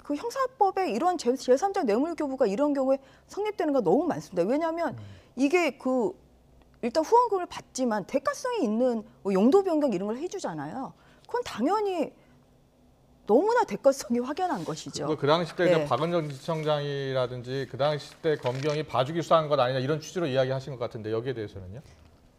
S5: 그 형사법에 이런 제3자 뇌물교부가 이런 경우에 성립되는 거 너무 많습니다. 왜냐하면 이게 일단 후원금을 받지만 대가성이 있는 뭐 용도 변경 이런 걸 해주잖아요. 그건 당연히 너무나 대가성이 확연한 것이죠.
S2: 그 당시 때 박은정 지청장이라든지 그 당시 때 검경이 봐주기 수사한 것 아니냐 이런 취지로 이야기하신 것 같은데 여기에 대해서는요?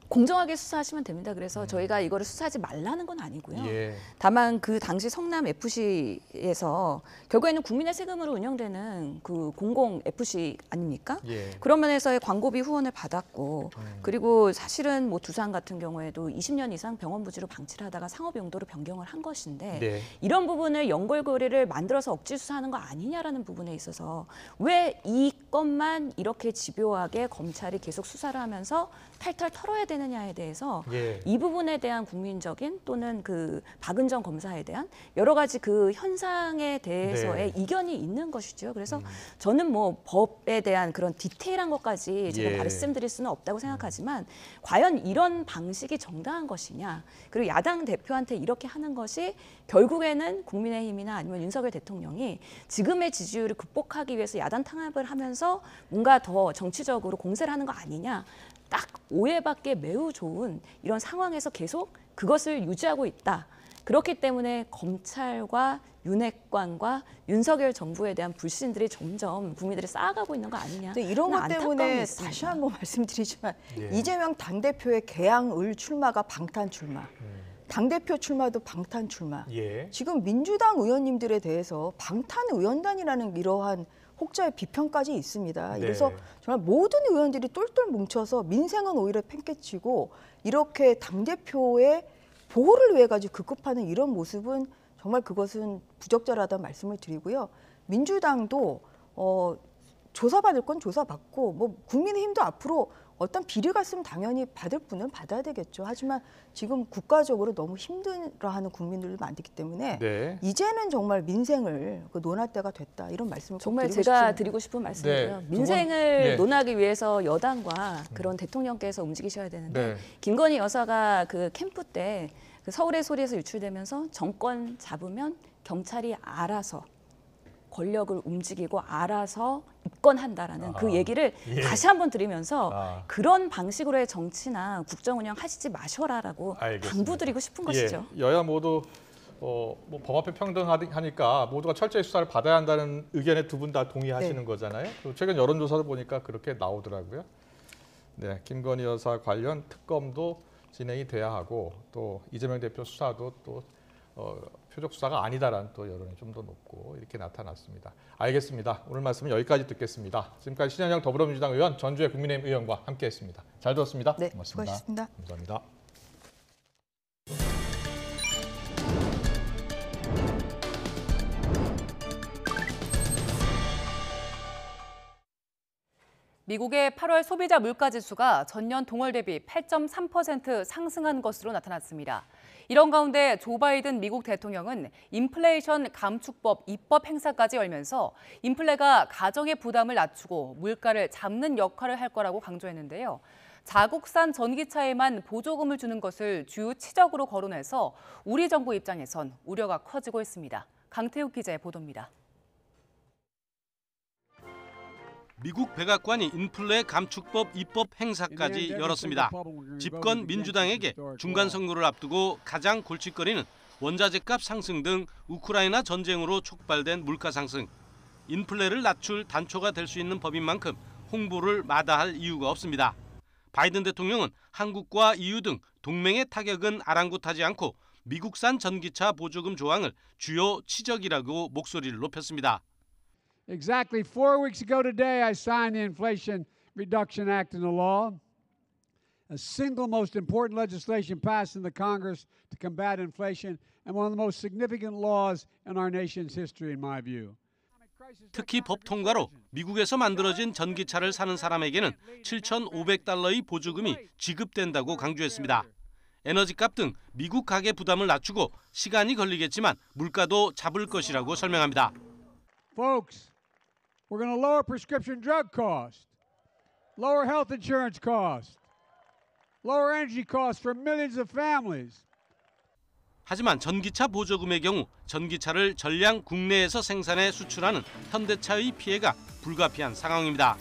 S6: 공정하게 수사하시면 됩니다. 그래서 저희가 이거를 수사하지 말라는 건 아니고요.
S2: 예.
S6: 다만 그 당시 성남 FC에서 결국에는 국민의 세금으로 운영되는 그 공공 FC 아닙니까?
S2: 예.
S6: 그런 면에서의 광고비 후원을 받았고 그리고 사실은 뭐 두산 같은 경우에도 20년 이상 병원 부지로 방치를 하다가 상업 용도로 변경을 한 것인데
S2: 네.
S6: 이런 부분을 연결고리를 만들어서 억지 수사하는 거 아니냐라는 부분에 있어서 왜 이 건만 이렇게 집요하게 검찰이 계속 수사를 하면서 탈탈 털어야 되느냐에 대해서
S2: 예.
S6: 이 부분에 대한 국민적인 또는 그 박은정 검사에 대한 여러 가지 그 현상에 대해서의
S2: 네.
S6: 이견이 있는 것이죠. 그래서 저는 뭐 법에 대한 그런 디테일한 것까지 제가
S2: 예.
S6: 말씀드릴 수는 없다고 생각하지만 과연 이런 방식이 정당한 것이냐 그리고 야당 대표한테 이렇게 하는 것이 결국에는 국민의힘이나 아니면 윤석열 대통령이 지금의 지지율을 극복하기 위해서 야단 탄압을 하면서 뭔가 더 정치적으로 공세를 하는 거 아니냐 딱 오해받기에 매우 좋은 이런 상황에서 계속 그것을 유지하고 있다. 그렇기 때문에 검찰과 윤핵관과 윤석열 정부에 대한 불신들이 점점 국민들이 쌓아가고 있는 거 아니냐.
S5: 근데 이런 것
S6: 안타까움이
S5: 때문에
S6: 있습니다.
S5: 다시 한번 말씀드리지만
S2: 예.
S5: 이재명 당대표의 개항을 출마가 방탄 출마, 당대표 출마도 방탄 출마.
S2: 예.
S5: 지금 민주당 의원님들에 대해서 방탄 의원단이라는 이러한 혹자의 비평까지 있습니다.
S2: 네.
S5: 그래서 정말 모든 의원들이 똘똘 뭉쳐서 민생은 오히려 팽개치고 이렇게 당대표의 보호를 위해 가지고 급급하는 이런 모습은 정말 그것은 부적절하다는 말씀을 드리고요. 민주당도 조사받을 건 조사받고 뭐 국민의힘도 앞으로 어떤 비리가 있으면 당연히 받을 분은 받아야 되겠죠. 하지만 지금 국가적으로 너무 힘들어하는 국민들도 많기 때문에
S2: 네.
S5: 이제는 정말 민생을 논할 때가 됐다. 이런 말씀을 꼭
S6: 정말
S5: 드리고
S6: 제가
S5: 싶습니다.
S6: 드리고 싶은 말씀이고요.
S2: 네,
S6: 민생을
S2: 네.
S6: 논하기 위해서 여당과 그런 대통령께서 움직이셔야 되는데
S2: 네.
S6: 김건희 여사가 그 캠프 때 그 서울의 소리에서 유출되면서 정권 잡으면 경찰이 알아서 권력을 움직이고 알아서 입건한다라는 그 얘기를
S2: 예.
S6: 다시 한번 드리면서
S2: 아.
S6: 그런 방식으로의 정치나 국정 운영 하시지 마셔라라고
S2: 알겠습니다.
S6: 당부드리고 싶은 것이죠.
S2: 예. 여야 모두 뭐 법 앞에 평등하니까 모두가 철저히 수사를 받아야 한다는 의견에 두 분 다 동의하시는
S5: 네.
S2: 거잖아요. 그리고 최근 여론조사를 보니까 그렇게 나오더라고요. 네, 김건희 여사 관련 특검도 진행이 돼야 하고 또 이재명 대표 수사도 또 표적 수사가 아니다라는 또 여론이 좀 더 높고 이렇게 나타났습니다. 알겠습니다. 오늘 말씀은 여기까지 듣겠습니다. 지금까지 신현영 더불어민주당 의원, 전주의 국민의힘 의원과 함께했습니다. 잘 들었습니다.
S5: 네,
S2: 고맙습니다.
S5: 수고하셨습니다.
S2: 감사합니다.
S1: 미국의 8월 소비자 물가지수가 전년 동월 대비 8.3% 상승한 것으로 나타났습니다. 이런 가운데 조 바이든 미국 대통령은 인플레이션 감축법 입법 행사까지 열면서 인플레가 가정의 부담을 낮추고 물가를 잡는 역할을 할 거라고 강조했는데요. 자국산 전기차에만 보조금을 주는 것을 주요 치적으로 거론해서 우리 정부 입장에선 우려가 커지고 있습니다. 강태욱 기자의 보도입니다.
S8: 미국 백악관이 인플레 감축법 입법 행사까지 열었습니다. 집권 민주당에게 중간 선거를 앞두고 가장 골칫거리는 원자재값 상승 등 우크라이나 전쟁으로 촉발된 물가 상승. 인플레를 낮출 단초가 될 수 있는 법인 만큼 홍보를 마다할 이유가 없습니다. 바이든 대통령은 한국과 EU 등 동맹의 타격은 아랑곳하지 않고 미국산 전기차 보조금 조항을 주요 치적이라고 목소리를 높였습니다.
S9: Exactly 4 weeks ago today, I signed the Inflation Reduction Act into law, a single most important legislation passed in the Congress to combat inflation and one of the most significant laws in our nation's history, in my view.
S8: 특히 법 통과로 미국에서 만들어진 전기차를 사는 사람에게는 7,500달러의 보조금이 지급된다고 강조했습니다. 에너지값 등 미국 가계 부담을 낮추고 시간이 걸리겠지만 물가도 잡을 것이라고 설명합니다.
S9: Folks, we're going to lower prescription drug costs, lower health insurance costs, lower energy costs for millions of families.
S8: 하지만 전기차 보조금의 경우 전기차를 전량 국내에서 생산해 수출하는 현대차의 피해가 불가피한 상황입니다.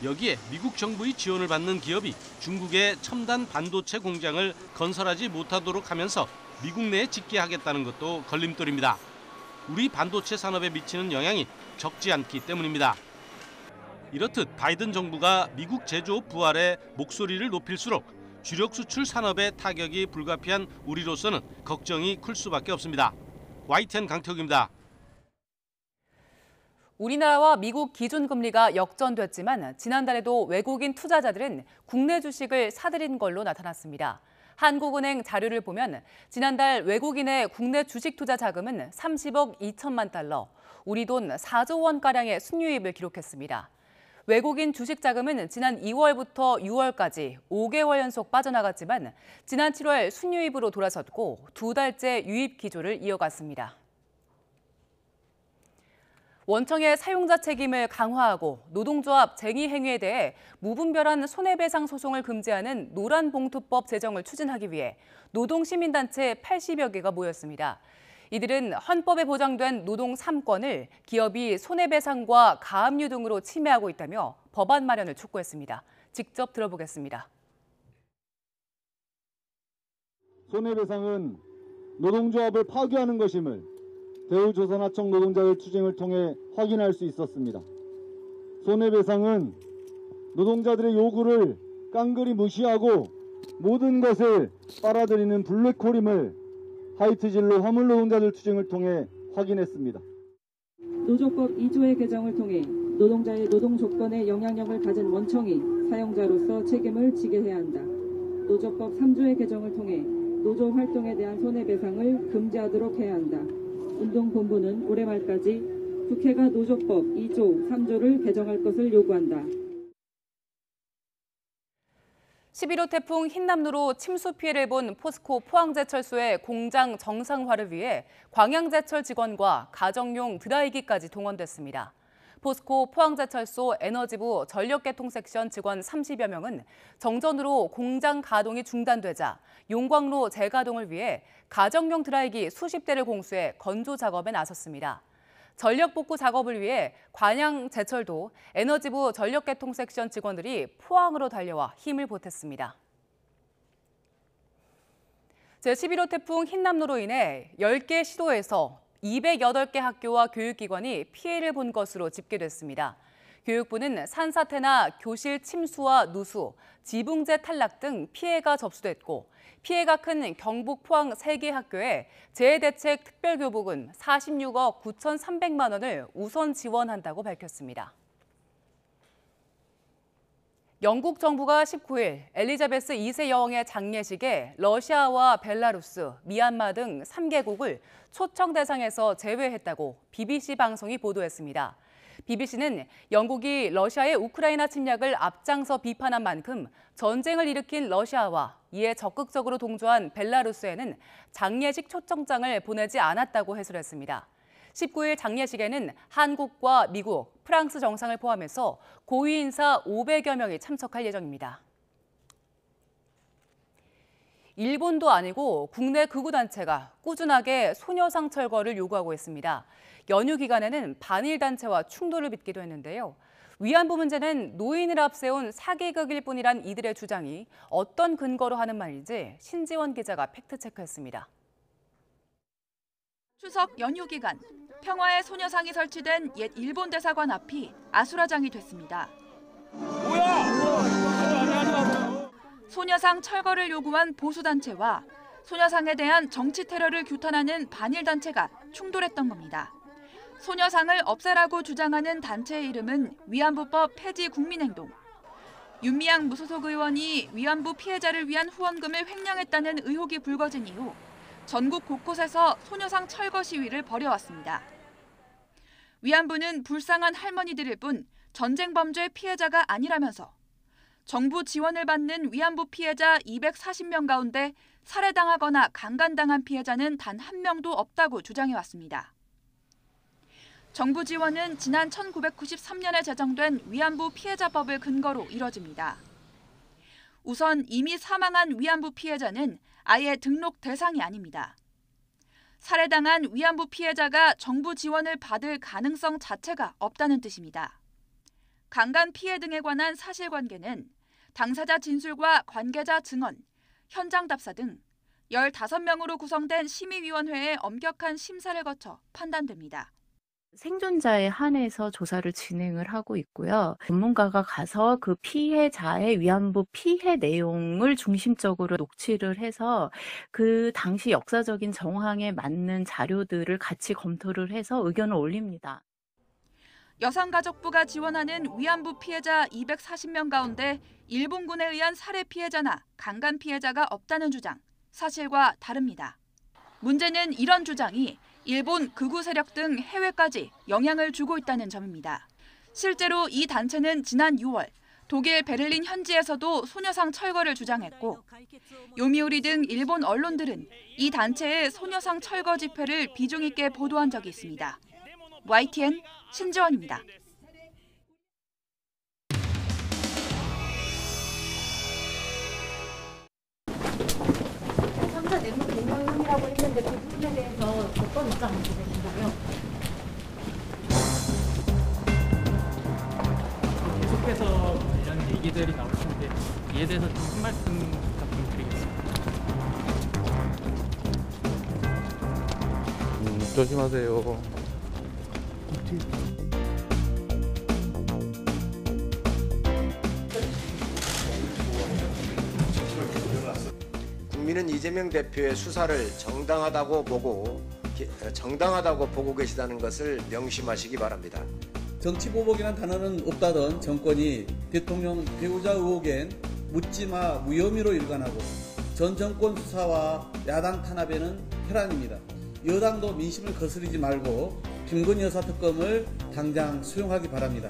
S8: 여기에 미국 정부의 지원을 받는 기업이 중국의 첨단 반도체 공장을 건설하지 못하도록 하면서 미국 내에 짓게 하겠다는 것도 걸림돌입니다. 우리 반도체 산업에 미치는 영향이 적지 않기 때문입니다. 이렇듯 바이든 정부가 미국 제조업 부활에 목소리를 높일수록 주력 수출 산업에 타격이 불가피한 우리로서는 걱정이 클 수밖에 없습니다. YTN 강태욱입니다.
S1: 우리나라와 미국 기준금리가 역전됐지만 지난달에도 외국인 투자자들은 국내 주식을 사들인 걸로 나타났습니다. 한국은행 자료를 보면 지난달 외국인의 국내 주식 투자 자금은 30억 2천만 달러, 우리 돈 4조 원가량의 순유입을 기록했습니다. 외국인 주식 자금은 지난 2월부터 6월까지 5개월 연속 빠져나갔지만 지난 7월 순유입으로 돌아섰고 2달째 유입 기조를 이어갔습니다. 원청의 사용자 책임을 강화하고 노동조합 쟁의 행위에 대해 무분별한 손해배상 소송을 금지하는 노란봉투법 제정을 추진하기 위해 노동시민단체 80여 개가 모였습니다. 이들은 헌법에 보장된 노동 3권을 기업이 손해배상과 가압류 등으로 침해하고 있다며 법안 마련을 촉구했습니다. 직접 들어보겠습니다.
S10: 손해배상은 노동조합을 파괴하는 것임을 대우조선하청 노동자들 투쟁을 통해 확인할 수 있었습니다. 손해배상은 노동자들의 요구를 깡그리 무시하고 모든 것을 빨아들이는 블랙홀임을 하이트진로 화물 노동자들 투쟁을 통해 확인했습니다.
S11: 노조법 2조의 개정을 통해 노동자의 노동 조건에 영향력을 가진 원청이 사용자로서 책임을 지게 해야 한다. 노조법 3조의 개정을 통해 노조 활동에 대한 손해배상을 금지하도록 해야 한다. 운동본부는 올해 말까지 국회가 노조법 2조, 3조를 개정할 것을 요구한다.
S1: 11호 태풍 흰남노로 침수 피해를 본 포스코 포항제철소의 공장 정상화를 위해 광양제철 직원과 가정용 드라이기까지 동원됐습니다. 포스코 포항제철소 에너지부 전력계통 섹션 직원 30여 명은 정전으로 공장 가동이 중단되자 용광로 재가동을 위해 가정용 드라이기 수십 대를 공수해 건조 작업에 나섰습니다. 전력 복구 작업을 위해 광양제철도 에너지부 전력계통 섹션 직원들이 포항으로 달려와 힘을 보탰습니다. 제11호 태풍 흰남노로 인해 10개 시도에서 208개 학교와 교육기관이 피해를 본 것으로 집계됐습니다. 교육부는 산사태나 교실 침수와 누수, 지붕재 탈락 등 피해가 접수됐고 피해가 큰 경북 포항 3개 학교에 재해대책 특별교복은 46억 9,300만 원을 우선 지원한다고 밝혔습니다. 영국 정부가 19일 엘리자베스 2세 여왕의 장례식에 러시아와 벨라루스, 미얀마 등 3개국을 초청 대상에서 제외했다고 BBC 방송이 보도했습니다. BBC는 영국이 러시아의 우크라이나 침략을 앞장서 비판한 만큼 전쟁을 일으킨 러시아와 이에 적극적으로 동조한 벨라루스에는 장례식 초청장을 보내지 않았다고 해설했습니다. 19일 장례식에는 한국과 미국, 프랑스 정상을 포함해서 고위 인사 500여 명이 참석할 예정입니다. 일본도 아니고 국내 극우단체가 꾸준하게 소녀상 철거를 요구하고 있습니다. 연휴 기간에는 반일 단체와 충돌을 빚기도 했는데요. 위안부 문제는 노인을 앞세운 사기극일 뿐이란 이들의 주장이 어떤 근거로 하는 말인지 신지원 기자가 팩트체크했습니다.
S12: 추석 연휴 기간, 평화의 소녀상이 설치된 옛 일본 대사관 앞이 아수라장이 됐습니다. 소녀상 철거를 요구한 보수단체와 소녀상에 대한 정치 테러를 규탄하는 반일단체가 충돌했던 겁니다. 소녀상을 없애라고 주장하는 단체의 이름은 위안부법 폐지 국민행동. 윤미향 무소속 의원이 위안부 피해자를 위한 후원금을 횡령했다는 의혹이 불거진 이후 전국 곳곳에서 소녀상 철거 시위를 벌여왔습니다. 위안부는 불쌍한 할머니들일 뿐 전쟁 범죄 피해자가 아니라면서 정부 지원을 받는 위안부 피해자 240명 가운데 살해당하거나 강간당한 피해자는 단 한 명도 없다고 주장해왔습니다. 정부 지원은 지난 1993년에 제정된 위안부 피해자법을 근거로 이뤄집니다. 우선 이미 사망한 위안부 피해자는 아예 등록 대상이 아닙니다. 살해당한 위안부 피해자가 정부 지원을 받을 가능성 자체가 없다는 뜻입니다. 강간 피해 등에 관한 사실관계는 당사자 진술과 관계자 증언, 현장 답사 등 15명으로 구성된 심의위원회의 엄격한 심사를 거쳐 판단됩니다.
S13: 생존자에 한해서 조사를 진행을 하고 있고요. 전문가가 가서 그 피해자의 위안부 피해 내용을 중심적으로 녹취를 해서 그 당시 역사적인 정황에 맞는 자료들을 같이 검토를 해서 의견을 올립니다.
S12: 여성가족부가 지원하는 위안부 피해자 240명 가운데 일본군에 의한 살해 피해자나 강간 피해자가 없다는 주장, 사실과 다릅니다. 문제는 이런 주장이 일본 극우 세력 등 해외까지 영향을 주고 있다는 점입니다. 실제로 이 단체는 지난 6월 독일 베를린 현지에서도 소녀상 철거를 주장했고 요미우리 등 일본 언론들은 이 단체의 소녀상 철거 집회를 비중 있게 보도한 적이 있습니다. YTN 신지원입니다.
S13: 삼자 내부 개명이라고 했는데 그 부분에 대해서 어떤 입장 갖고 계신가요?
S14: 계속해서 관련 얘기들이 나올 텐데 이에 대해서 좀 한 말씀 부탁드리겠습니다.
S15: 조심하세요.
S16: 국민은 이재명 대표의 수사를 정당하다고 보고 계시다는 것을 명심하시기 바랍니다.
S17: 정치보복이라는 단어는 없다던 정권이 대통령 배우자 의혹엔 묻지마 무혐의로 일관하고 전 정권 수사와 야당 탄압에는 혈안입니다. 여당도 민심을 거스르지 말고 김건희 여사 특검을 당장 수용하기 바랍니다.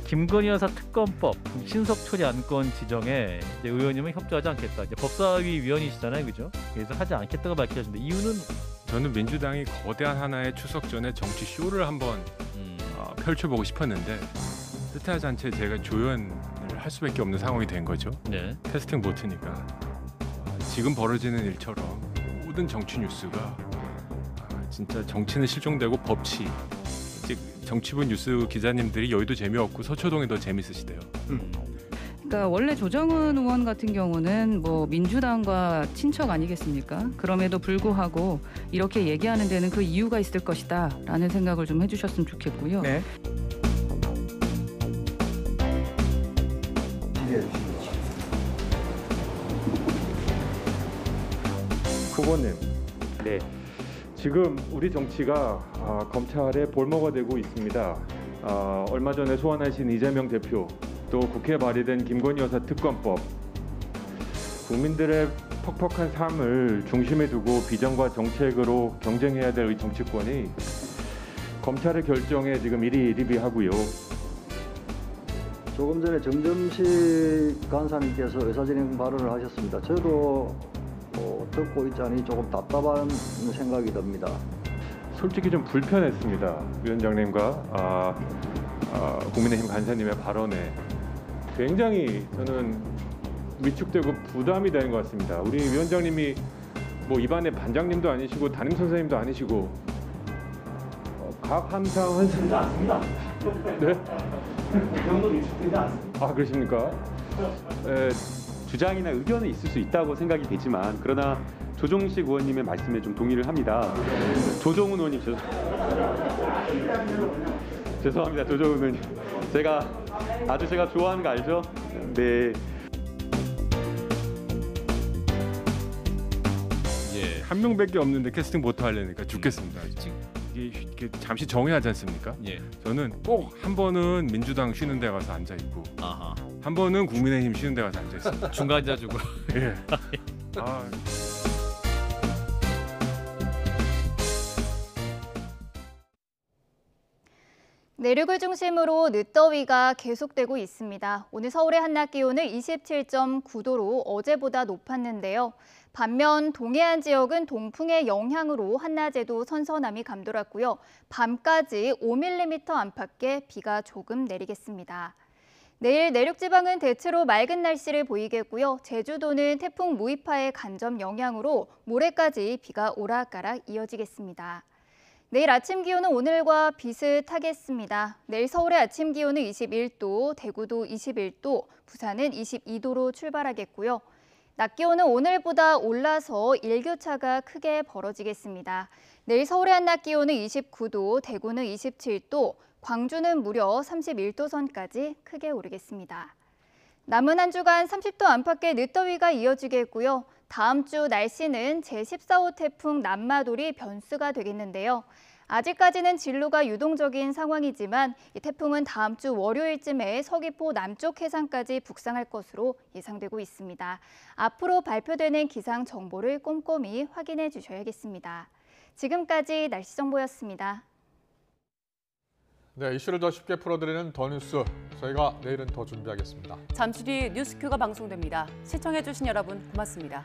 S18: 김건희 여사 특검법 신속 처리 안건 지정에 의원님은 협조하지 않겠다. 이제 법사위 위원이시잖아요, 그죠? 그래서 하지 않겠다고 밝혀졌는데 이유는
S19: 저는 민주당이 거대한 하나의 추석 전에 정치 쇼를 한번 펼쳐보고 싶었는데 뜻하지 않게 제가 조연을 할 수밖에 없는 상황이 된 거죠.
S18: 네.
S19: 캐스팅 보트니까 지금 벌어지는 일처럼 모든 정치 뉴스가 진짜 정치는 실종되고 법치 즉 정치부 뉴스 기자님들이 여의도 재미없고 서초동이 더 재밌으시대요.
S20: 그러니까 원래 조정은 의원 같은 경우는 뭐 민주당과 친척 아니겠습니까? 그럼에도 불구하고 이렇게 얘기하는 데는 그 이유가 있을 것이다라는 생각을 좀 해주셨으면 좋겠고요.
S14: 네.
S21: 후보님, 네. 지금 우리 정치가 검찰의 볼모가 되고 있습니다. 얼마 전에 소환하신 이재명 대표, 또 국회에 발의된 김건희 여사 특검법, 국민들의 퍽퍽한 삶을 중심에 두고 비전과 정책으로 경쟁해야 될 이 정치권이 검찰의 결정에 지금 일희일비하고요.
S22: 조금 전에 정점식 간사님께서 의사진행 발언을 하셨습니다. 저도 듣고 있자니 조금 답답한 생각이 듭니다.
S21: 솔직히 좀 불편했습니다. 위원장님과 국민의힘 간사님의 발언에 굉장히 저는 위축되고 부담이 되는 것 같습니다. 우리 위원장님이 뭐 입안에 반장님도 아니시고 담임 선생님도 아니시고 각 함상 헌신도 않습니다. 네? 그 정도 위축되지 않습니다. 아, 그러십니까?
S23: 주장이나 의견은 있을 수 있다고 생각이 되지만 그러나 조정식 의원님의 말씀에 좀 동의를 합니다. 조정훈 의원님 죄송합니다. 조정훈 의원님 제가 좋아하는 거 알죠? 네.
S19: 예, 한 명밖에 없는데 캐스팅 보트 하려니까 죽겠습니다. 이게 잠시 정해야지 않습니까?
S18: 예.
S19: 저는 꼭 한 번은 민주당 쉬는 데 가서 앉아 있고, 한 번은 국민의힘 쉬는 데 가서 앉아 있습니다.
S18: 중간 자주고.
S19: 예.
S24: 내륙을 중심으로 늦더위가 계속되고 있습니다. 오늘 서울의 한낮 기온은 27.9도로 어제보다 높았는데요. 반면 동해안 지역은 동풍의 영향으로 한낮에도 선선함이 감돌았고요. 밤까지 5mm 안팎의 비가 조금 내리겠습니다. 내일 내륙 지방은 대체로 맑은 날씨를 보이겠고요. 제주도는 태풍 무이파의 간접 영향으로 모레까지 비가 오락가락 이어지겠습니다. 내일 아침 기온은 오늘과 비슷하겠습니다. 내일 서울의 아침 기온은 21도, 대구도 21도, 부산은 22도로 출발하겠고요. 낮 기온은 오늘보다 올라서 일교차가 크게 벌어지겠습니다. 내일 서울의 한낮 기온은 29도, 대구는 27도, 광주는 무려 31도 선까지 크게 오르겠습니다. 남은 한 주간 30도 안팎의 늦더위가 이어지겠고요. 다음 주 날씨는 제14호 태풍 남마돌이 변수가 되겠는데요. 아직까지는 진로가 유동적인 상황이지만 이 태풍은 다음 주 월요일쯤에 서귀포 남쪽 해상까지 북상할 것으로 예상되고 있습니다. 앞으로 발표되는 기상 정보를 꼼꼼히 확인해 주셔야겠습니다. 지금까지 날씨 정보였습니다.
S2: 네, 이슈를 더 쉽게 풀어드리는 더 뉴스. 저희가 내일은 더 준비하겠습니다.
S1: 잠시 뒤 뉴스큐가 방송됩니다. 시청해주신 여러분 고맙습니다.